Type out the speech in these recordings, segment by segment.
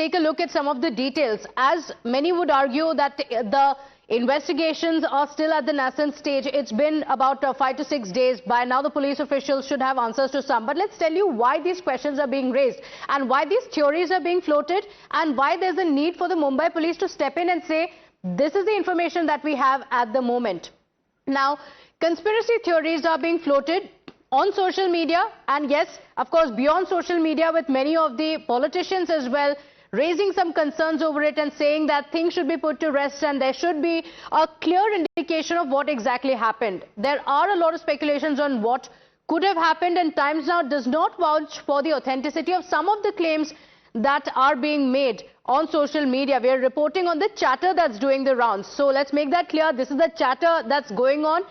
take a look at some of the details. As many would argue that the investigations are still at the nascent stage. It's been about 5 to 6 days. By now, the police officials should have answers to some. But let's tell you why these questions are being raised and why these theories are being floated and why there's a need for the Mumbai police to step in and say, this is the information that we have at the moment. Now, conspiracy theories are being floated on social media, and yes, of course, beyond social media, with many of the politicians as well raising some concerns over it and saying that things should be put to rest and there should be a clear indication of what exactly happened. There are a lot of speculations on what could have happened, and Times Now does not vouch for the authenticity of some of the claims that are being made on social media. We are reporting on the chatter that's doing the rounds. So let's make that clear. This is the chatter that's going on.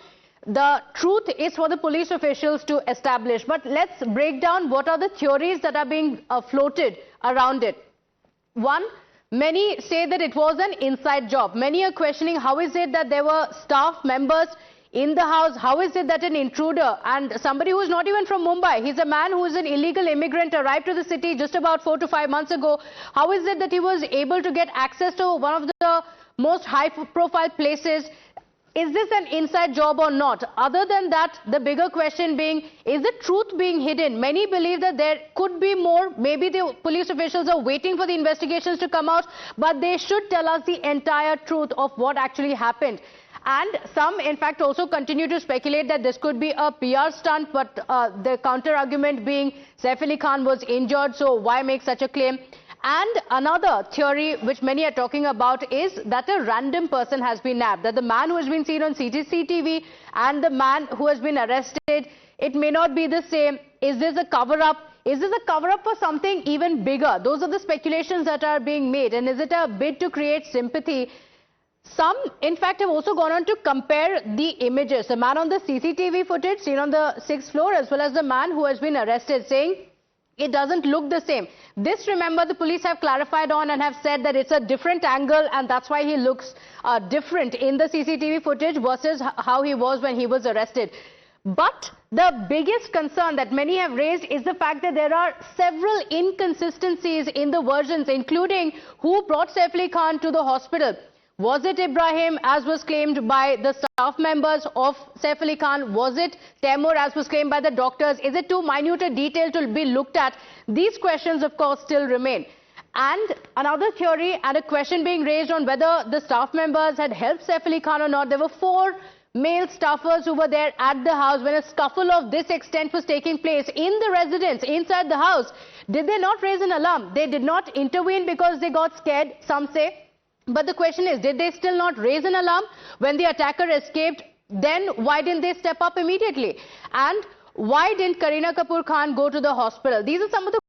The truth is for the police officials to establish. But let's break down what are the theories that are being floated around it. One, many say that it was an inside job. Many are questioning how is it that there were staff members in the house. How is it that an intruder and somebody who is not even from Mumbai, he's a man who is an illegal immigrant, arrived to the city just about 4 to 5 months ago. How is it that he was able to get access to one of the most high-profile places? Is this an inside job or not? Other than that, the bigger question being, is the truth being hidden? Many believe that there could be more. Maybe the police officials are waiting for the investigations to come out, but they should tell us the entire truth of what actually happened. And some, in fact, also continue to speculate that this could be a PR stunt, but the counter-argument being Saif Ali Khan was injured, so why make such a claim? And another theory which many are talking about is that a random person has been nabbed, that the man who has been seen on CCTV and the man who has been arrested, it may not be the same. Is this a cover-up? Is this a cover-up for something even bigger? Those are the speculations that are being made. And is it a bid to create sympathy? Some, in fact, have also gone on to compare the images. The man on the CCTV footage seen on the 6th floor as well as the man who has been arrested, saying it doesn't look the same. This, remember, the police have clarified on and have said that it's a different angle and that's why he looks different in the CCTV footage versus how he was when he was arrested. But the biggest concern that many have raised is the fact that there are several inconsistencies in the versions, including who brought Saif Ali Khan to the hospital. Was it Ibrahim, as was claimed by the staff members of Saif Ali Khan? Was it Taimur, as was claimed by the doctors? Is it too minute a detail to be looked at? These questions, of course, still remain. And another theory and a question being raised on whether the staff members had helped Saif Ali Khan or not. There were 4 male staffers who were there at the house when a scuffle of this extent was taking place in the residence, inside the house. Did they not raise an alarm? They did not intervene because they got scared, some say. But the question is, did they still not raise an alarm when the attacker escaped? Then why didn't they step up immediately? And why didn't Kareena Kapoor Khan go to the hospital? These are some of the